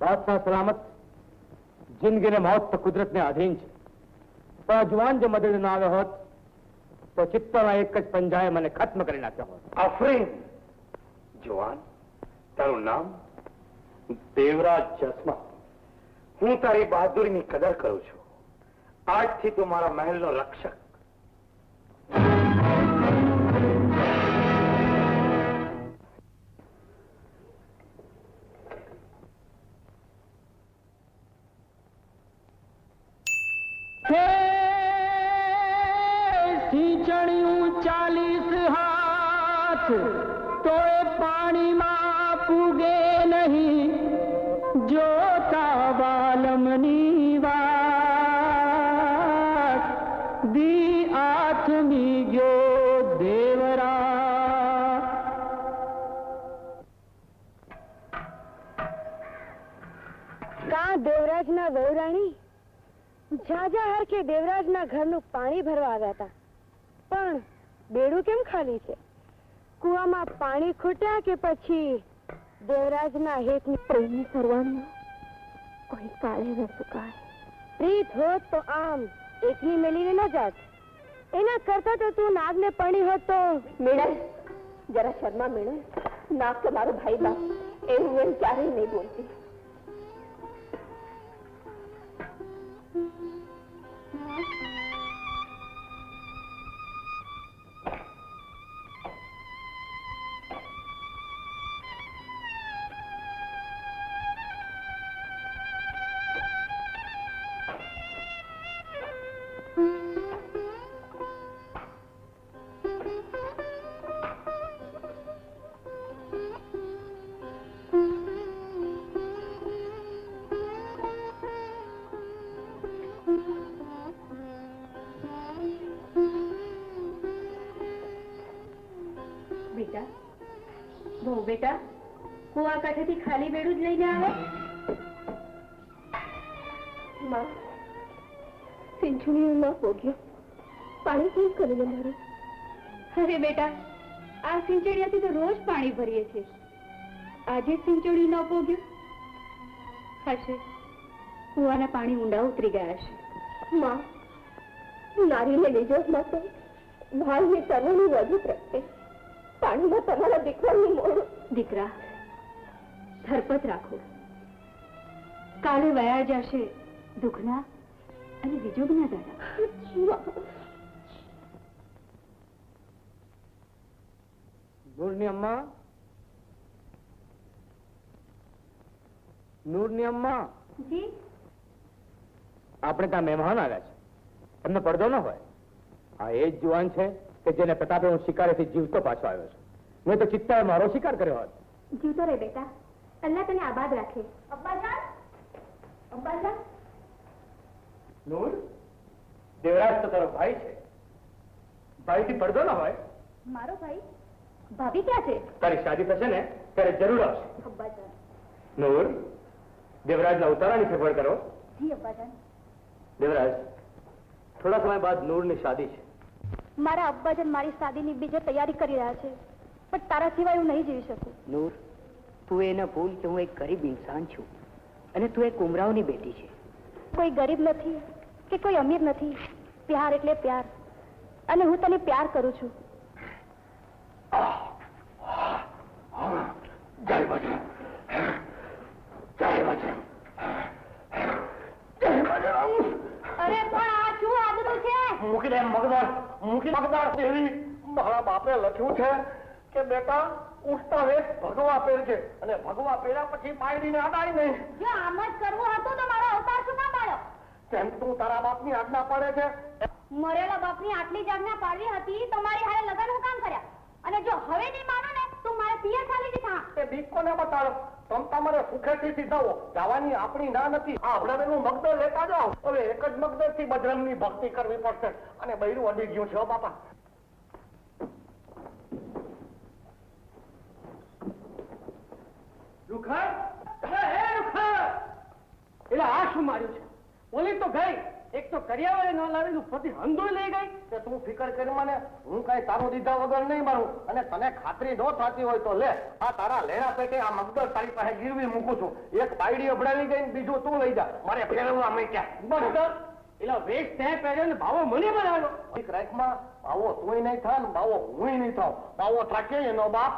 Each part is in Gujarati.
બાદશાહ સલામત. જિંદગી ને મોત તો કુદરતને આધીન છે, પણ જુવાન જો મદદ ન આવ્યો હોત તો ચિત્તોના એક જ પંજાએ મને ખત્મ કરી નાખ્યો હોત. આફરીન. જુવાન, તારું નામ? દેવરાજ ચશ્મા. હું તારી બહાદુરીની કદર કરું છું. આજથી તું મારા મહેલનો રક્ષક. ચણ્યું 40 હાથ તો એ પાણીમાં પૂગે નહીં, જોતા વાલમની વાત દી આથમી ગયો દેવરા. કા દેવરાજના વહુરાણી ઝાઝા હરખે દેવરાજના ઘરનું પાણી ભરવા આવ્યા હતા, પણ બેડું કેમ ખાલી છે? કુવામાં પાણી ખૂટ્યા કે પછી દેવરાજના હેતની પ્રેમની સરવાણીઓ કોઈ કાળે ન સુકાય? પ્રીત હોત તો આમ એકની મેલીને ન જાત. એના કરતા તો તું નાગને પડી હોત તો. મેળે જરા શર્મા મેળે. નાગ તો મારો ભાઈ બાપ, એવું એમ ક્યારેય નહીં બોલતી. બેટા, બહુ બેટા, કુવા કાંઠેથી ખાલી બેડું જ લઈને આવે. માં, સિંચણીઓ ન પોગ્યો, પાણી કેમ કરીને મારે? અરે બેટા, આ સિંચણીયાથી તો રોજ પાણી ભરીએ છીએ. આજે સિંચણી ન પોગ્યું હશે, કુવાના પાણી ઊંડા ઉતરી ગયા હશે. માં, નારીને લીજો માટે ભાવની તનોની વધુ પ્રગટે. પાણીમાં તમારા દીકરાનું મોડું. દીકરા, ધરપત રાખો. કાલે વયા જશે દુઃખના અને વિજોગના દાડા. નૂરની અમ્મા, નૂરની અમ્મા. જી? આપણે ત્યાં મહેમાન આવ્યા છે, તમને પડદો ન હોય. આ એ જ જુવાન છે કે જેને પ્રતાપે હું શિકારેથી જીવતો પાછો આવ્યો છું. મેં તો ચિત્તાએ મારો શિકાર કર્યો હોત. જીવતો રહે બેટા, અલ્લાહ તને આબાદ રાખે. અબ્બાજાન, અબ્બાજાન. નૂર, દેવરાજ તો તારો ભાઈ છે, ભાઈથી પડદો ન હોય. મારો ભાઈ? ભાભી ક્યાં છે? તારી શાદી થશે ને ત્યારે જરૂર આવશે. અબ્બાજાન. નૂર, દેવરાજના ઉતારાની સગવડ કરો. જી અબ્બાજાન. દેવરાજ, થોડા સમય બાદ નૂરની શાદી છે. મારા અબ્બાજાન મારી શાદીની બીજે તૈયારી કરી રહ્યા છે, પણ તારા સિવાય હું નહીં જીવી શકું. નૂર, તું એ ન ભૂલ કે હું એક ગરીબ ઇન્સાન છું અને તું એક ઉમરાવની બેટી છે. કોઈ ગરીબ નથી કે કોઈ અમીર નથી. પ્યાર એટલે પ્યાર, અને હું તને પ્યાર કરું છું. જય બજરંગ, જય બજરંગ, જય બજરંગ. અરે પણ આ શું આદરું છે? મૂકી દે મગદાર, મૂકી મગદાર દેવી. મારા બાપે લખ્યું છે કે બેટા ઉઠતા વેત ભગવા પહેરજે, અને ભગવા પહેર્યા પછી પાયડીને અડાય નહીં. જો આમ જ કરવું હતું તો મારો અવતાર શું ના પાડ્યો? તેમ તું તારા બાપની આજ્ઞા પાડે છે. મરેલા બાપની આટલી જ આજ્ઞા પાડવી હતી તો મારી હારે લગન હું કામ કર્યા? અને જો હવે નહીં માનો ને તું મારે પિયર ચાલી દીધા. એ બીક કોને બતાડો? તમ તમારે સુખેથી જાઓ, જવાની આપણી ના નથી. આ હમણાં મગદર લેતા જાઓ. હવે એક જ મગદર થી બજરંગની ભક્તિ કરવી પડશે, અને બૈરું અડી ગયું છે. બાપા, રૂખર, એટલે આ શું માર્યું છે? પોલીસ તો ગઈ, એક તો કરિયાવળે ન લાવી ઉપરથી હંધુય લઈ ગઈ. કે તું ફિકર કરી મને, હું કઈ તારું દીધા વગર નહીં મારું. અને તને ખાતરી ન થતી હોય તો લે, આ તારા લેણા પેટે આ મગદર તારી પાસે ગીરવી મૂકું છું. એક બાયડી અભડાવી ગઈ ને બીજું તું લઈ જા. મારે ફેરવવા મેં ક્યાં મગદર એલા વેશ તે પહેર્યો ને ભાવો મને બનાવ્યો. એક રાખમાં બાવો તુંય નહીં થા ને બાવો હુંય નહીં થાવ. બાવો થાકે એનો બાપ.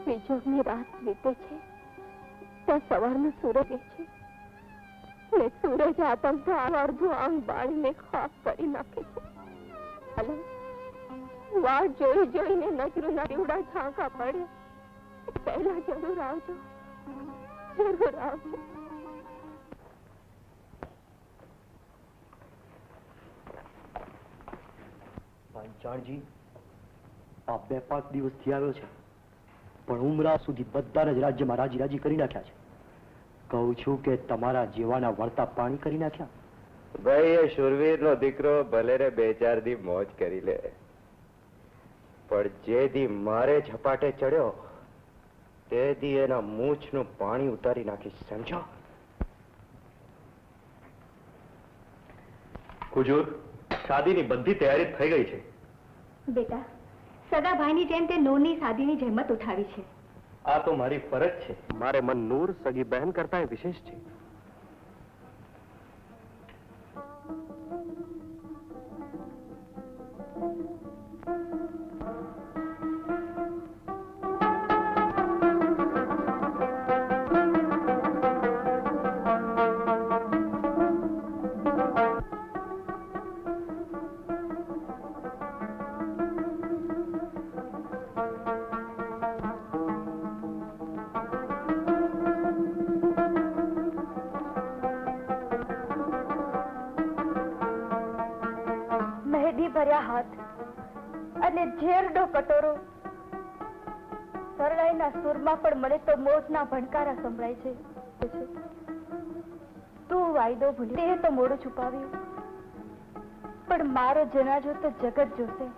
બીજોની રાત વીતે છે ત્યાં સવારનો સૂરજ છે ને સૂરજ આતંક અડધું આંગ બાળીને ખાક કરી નાખે છે. અલમ વાટ જોઈ જોઈને નજરોના દીવડા ઝાંકા પડે. પહેલા જરૂર આવજો, જરૂર આવજો. પાંચાળજી, આ 2-5 દિવસથી આવ્યો છે, પણ ઉમરા સુધી બધા જ રાજ્યમાં રાજી રાજી કરી નાખ્યા છે. કહું છું કે તમારા જેવાના વળતા પાણી કરી નાખ્યા. ભાઈ એ શૂરવીરનો દીકરો ભલે રે 2-4 દી મોજ કરી લે, પણ જે દી મારે ઝપાટે ચડ્યો તે દી એના મૂછનું પાણી ઉતારી નાખીશ, સમજો? હુજુર, શાદીની બધી તૈયારી થઈ ગઈ છે. બેટા, સગા ભાઈની જેમ તે નૂરની શાદીની જહેમત ઉઠાવી છે. આ તો મારી ફરજ છે. મારે મન નૂર સગી બહેન કરતા વિશેષ છે. મહેંદી ભર્યા હાથ અને ઝેરનો કટોરો, શરણાઈના સૂરમાં પણ મને તો મોજના ભણકારા સંભળાય છે. તું વાયદો ભૂલી તે તો મોડું છુપાવ્યું, પણ મારો જનાજો તો જગત જોશે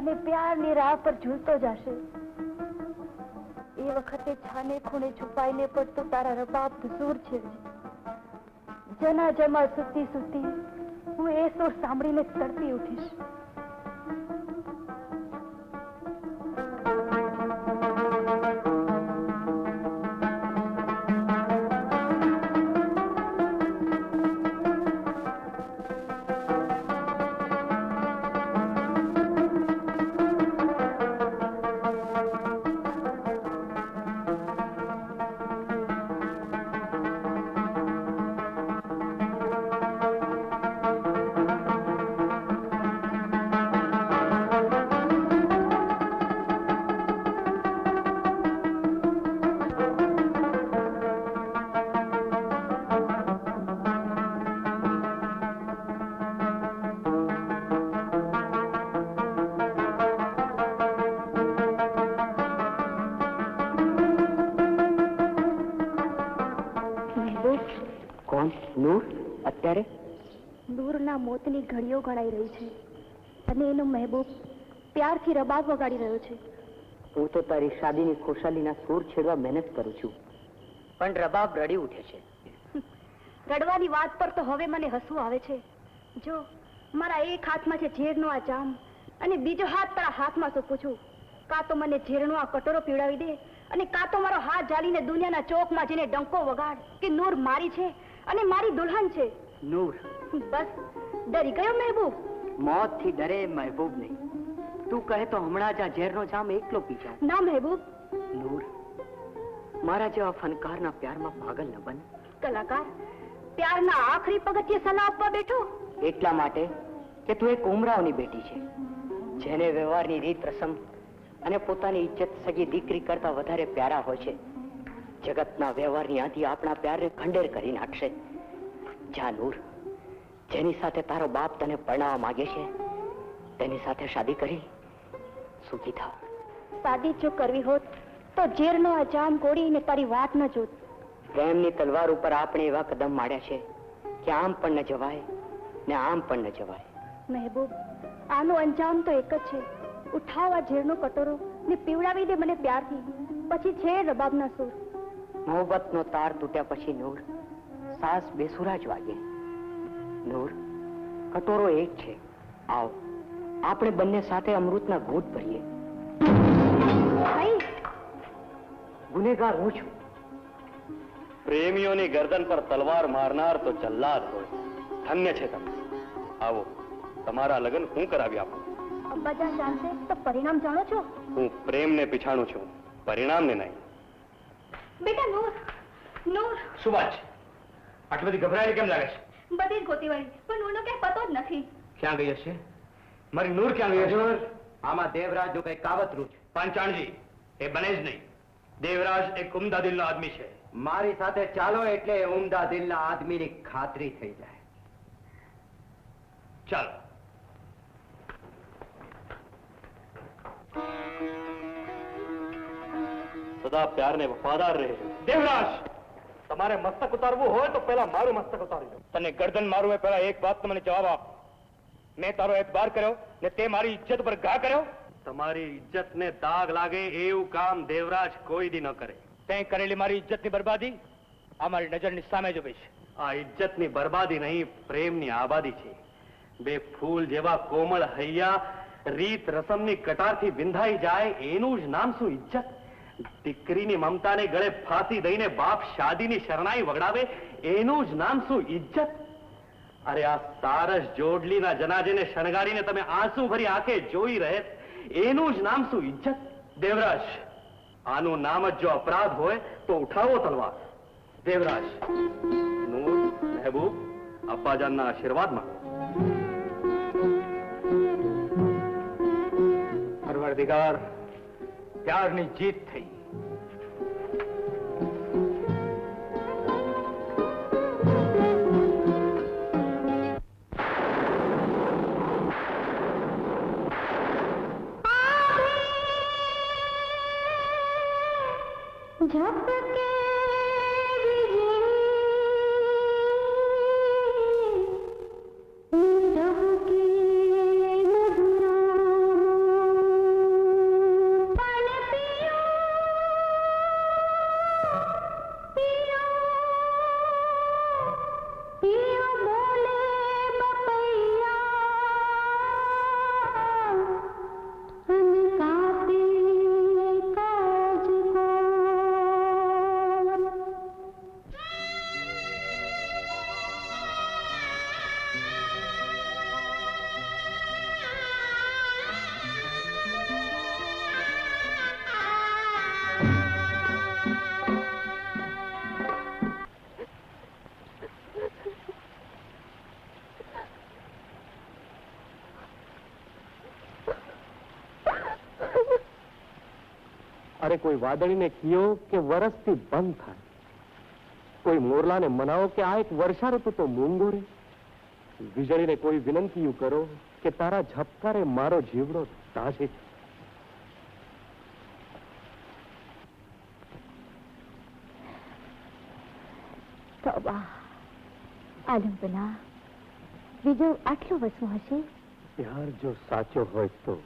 અને પ્યારની રાહ પર ઝૂલતો જશે. એ વખતે છાને ખૂણે છુપાઈને પણ તું તારા રબાબ દૂર છે. જનાજામાં સૂતી સૂતી હું એ સુર સાંભળીને તડપી ઉઠીશ. નૂર અત્યારે નૂરના મોતની ઘડીઓ ગણાઈ રહી છે અને એનો મહેબૂબ પ્યારથી રબાબ વગાડી રહ્યો છે. હું તો તારી શાદીની ખુશાલીના સૂર છેડવા મહેનત કરું છું, પણ રબાબ રડી ઉઠે છે. રડવાની વાત પર તો હવે મને હસવું આવે છે. જો મારા એક હાથમાં છે ઝેરનો આ જામ અને બીજો હાથ તારા હાથમાં સોંપું છું. કાં તો મને ઝેરનો આ કટોરો પીવડાવી દે અને કાં તો મારો હાથ જાળીને દુનિયાના ચોકમાં જઈને ડંકો વગાડ કે નૂર મારી છે અને મારી દુલ્હન છે. નૂર, બસ ડરી ગયો મહેબૂબ? મોતથી ડરે મહેબૂબ નહીં. તું કહે તો હમણાં જ આ ઝેરનો જામ એકલો પી જાઉં. ના મહેબૂબ. નૂર, મારા જેવા ફનકારના પ્યારમાં પાગલ ન બન. કલાકાર પ્યારના આખરી પગથિયે સલાહ આપવા બેઠો? એટલા માટે કે તું એક ઉમરાવની બેટી છે, જેને વ્યવહારની રીત રસમ અને પોતાની ઇજ્જત સગી દીકરી કરતા વધારે પ્યારા હોય છે. જગતના વ્યવહારની આંધી આપણા પ્યારને ખંડેર કરી નાખશે. જા નૂર, જેની સાથે તારો બાપ તને પરણાવવા માંગે છે તેની સાથે શાદી કરી સુખી થાવ. શાદી જો કરવી હોત તો ઝેરનો આ જામ ગોળીને તારી વાત ન જોત. પ્રેમની તલવાર ઉપર આપણે એવા કદમ માંડ્યા છે કે આમ પણ ન જવાય ને આમ પણ ન જવાય. મહેબૂબ, આનો અંજામ તો એક જ છે. ઉઠાવ આ ઝેરનો કટોરો ને પીવડાવી દે મને પ્યારથી. પછી છે રબાબના સૂર. મોહબ્બતનો તાર તૂટ્યા પછી નૂર સાસ બેસુરા જ વાગે. નૂર, કટોરો એક છે. આવ, આપણે બંને સાથે અમૃતના ઘૂંટ ભરીએ. ભાઈ, ગુનેગાર હું છું. પ્રેમીઓની ગરદન પર તલવાર મારનાર તો જલ્લાદ હોય. ધન્ય છે તમે. આવો, તમારા લગ્ન હું કરાવી આપું. અબ્બાજાન જાણશે તો પરિણામ જાણો છો? હું પ્રેમને પીછાણું છું, પરિણામને નહીં. બેટા નૂર, નૂર. શું વાત છે? આટલી બધી ગભરાયેલી કેમ લાગે છે? બધી જ ગોતી વળી, પણ નૂરનો ક્યાંય પતો જ નથી. ક્યાં ગઈ હશે? મારી નૂર ક્યાં ગઈ હશે? આમાં દેવરાજનું કઈ કાવતરું છે. પાંચાણજી, એ બને જ નહીં. દેવરાજ એક ઉમદા દિલનો આદમી છે. મારી સાથે ચાલો એટલે ઉમદા દિલના આદમીની ખાતરી થઈ જાય. ચાલો. સદા પ્યારને વફાદાર રહે. દેવરાજ, તમારે મસ્તક ઉતારવું હોય તો પહેલા મારું મસ્તક ઉતારી દો. તને ગરદન મારવું હોય પહેલા એક વાત મને જવાબ આપ. મેં તારો એતબાર કર્યો ને તે મારી ઇજ્જત પર ઘા કર્યો. તમારી ઇજ્જતને દાગ લાગે એવું કામ દેવરાજ કોઈ દી ન કરે. તે કરેલી મારી ઇજ્જતની બરબાદી આ મારી નજરની સામે જ ઉભી છે. આ ઇજ્જતની બરબાદી નહીં, પ્રેમની આબાદી છે. બે ફૂલ જેવા કોમળ હૈયા રીત રસમની કટારથી વિંધાઈ જાય એનું જ નામ શું ઇજ્જત? દીકરીની મમતાને ગળે ફાંસી દઈને બાપ શાદીની શરણાઈ વગડાવે એનું જ નામ શું ઇજ્જત? અરે આ સારસ જોડલીના જનાજેને શણગારીને તમે આંસુ ભરી આંખે જોઈ રહે એનું જ નામ શું ઇજ્જત? દેવરાજ, આનું નામ જ જો અપરાધ હોય તો ઉઠાવો તલવાર. દેવરાજ, નૂર, મહેબૂબ, અબ્બાજાનના આશીર્વાદમાં. પરવરદિગાર, પ્યારની જીત થઈ. અરે કોઈ વાદળીને કયો કે વરસથી બંધ થાય. કોઈ મોરલાને મનાવો કે આ એક વર્ષા ઋતુ તો મૂંગો રે. વીજળીને કોઈ વિનંતી કરો કે તારા ઝબકારે મારો જીવડો તાજે. તોબા, આલમબલા, બીજો આટલો વસવો હશે? પ્યાર જો સાચો હોય તો.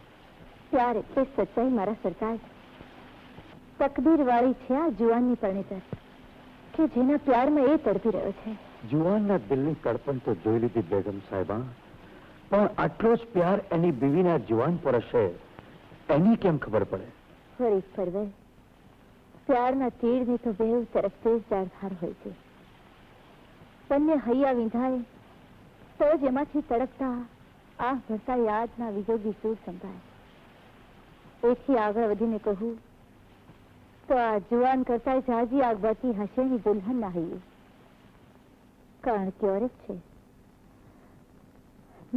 પ્યાર એટલે સચ્ચાઈ મારા સરકાર. તકદીર વાળી છે આ જુવાનની પરણેતર કે જેના પ્યારમાં એ તડપી રહ્યો છે. જુવાનના દિલની તડપણ તો જોઈ લીધી બેગમ સાહેબા, પણ આટલો જ પ્યાર એની બીવીના જુવાન પર હશે એની કેમ ખબર પડે? ફરી ફરવે પ્યારના તીરની તો બેઉ તરફ તેજ ધાર હોય છે. બંને હૈયા વિંધાય તો જ એમાંથી તડકતા આંખ ભરતા યાદના વિજોગી સૂર સંભાય. એથી આગળ વધીને કહું તો આ જુવાન કરતા જાજી આગ બળતી હશે ની દુલ્હન ના હૈયે. કારણ કે ઓરત છે,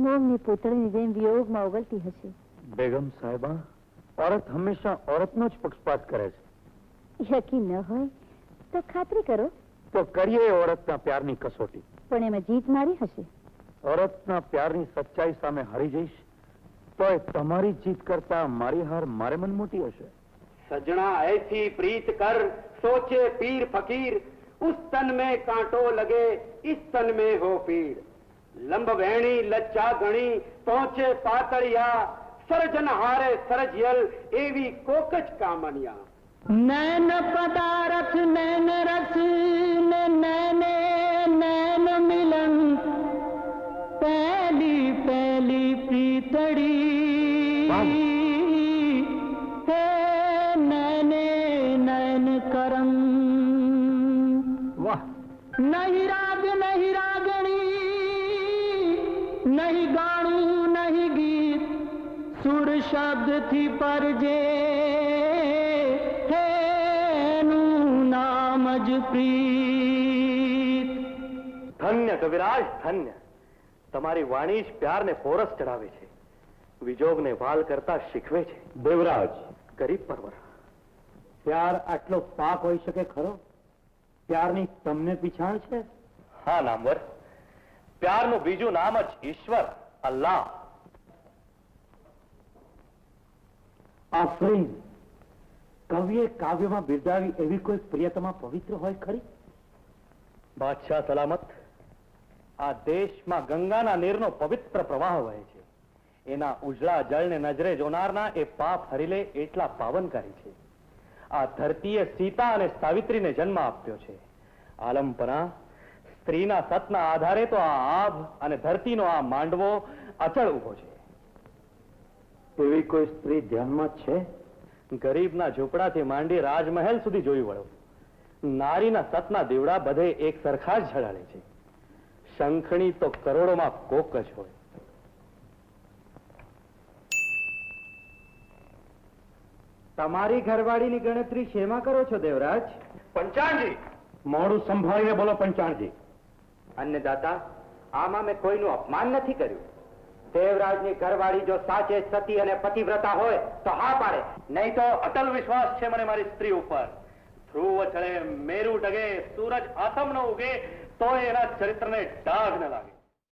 મોમની પૂતળીની જેમ વિયોગમાં ઓગળતી હશે. બેગમ સાહેબા, औरत હંમેશા औरतનો જ પક્ષપાત કરે છે. યકીન ન હોય તો ખાતરી કરો. તો કરીએ औरतના પ્યારની કસોટી. પણ એમાં જીત મારી હશે. औरतના પ્યારની સચ્ચાઈ સામે હારી જઈશ તોય તમારી જીત કરતા મારી હાર મારે મન મોટી હશે. सजना ऐसी प्रीत कर सोचे पीर फकीर उस तन में कांटो लगे इस तन में हो पीर. લંબ વેણી લચ્ચા ગણી પહોંચે પાતળિયા સર્જન હારે સર્જયલ એવી કોક જ કામણિયા. નૈન પદારથ નૈન રસ ને નૈને નૈન મિલન પહેલી પહેલી પ્રીતડી હે નૈને નૈન કરમ. વાહ, નહીં રાગ નહીં રાગણી નહીં ગાણું નહીં ગીત સુર શબ્દ થી પરજે હેનું નામ જ પ્રીત. ધન્ય કવિરાજ ધન્ય. તમારી વાણી જ પ્યારને પોરસ ચડાવે છે, વિજોગને વાલ કરતા શીખવે છે. દેવરાજ, ગરીબ પરવર. પ્યાર આટલો પાક હોઈ શકે ખરો? પ્યારની તમને પીછાણ છે? હા નામવર, પ્યારનું બીજું નામ જ ઈશ્વર, અલ્લાહ. આફરીન, કવિએ કાવ્યમાં બિરદાવી એવી કોઈ પ્રિયતમા પવિત્ર હોય ખરી? બાદશાહ સલામત. આ દેશમાં ગંગાના નીરનો પવિત્ર પ્રવાહ વહે છે. એના ઉજળા જળને નજરે જોનારના એ પાપ હરી લે એટલા પાવનકારી છે. આ ધરતીએ સીતા અને સાવિત્રીને જન્મ આપ્યો છે. આલમપના સ્ત્રીના સતના આધારે તો આ આભ અને ધરતીનો આ માંડવો અચળ ઉભો છે. એવી કોઈ સ્ત્રી ધ્યાનમાં છે? ગરીબના ઝૂંપડાથી માંડી રાજમહેલ સુધી જોઈ વળો. નારીના સતના દીવડા બધે એક સરખા જ ઝળાળે છે. શંખણી તો કરોડોમાં કોક જ હોય. તમારી ઘરવાળીની ગણતરી શેમાં કરો છો દેવરાજ? પંચાણજી, મોડું સંભાળીને બોલો પંચાણજી. અન્નદાતા, આમાં મેં કોઈનું અપમાન નથી કર્યું. દેવરાજની ઘરવાળી જો સાચે સતી અને પતિવ્રતા હોય તો હા પાડે, નહીં તો અટલ વિશ્વાસ છે મને મારી સ્ત્રી ઉપર. ધ્રુવ ચડે, મેરુ ડગે, સૂરજ આથમ ન ઉગે તો એના ચરિત્રને ડાઘ ન લાગે.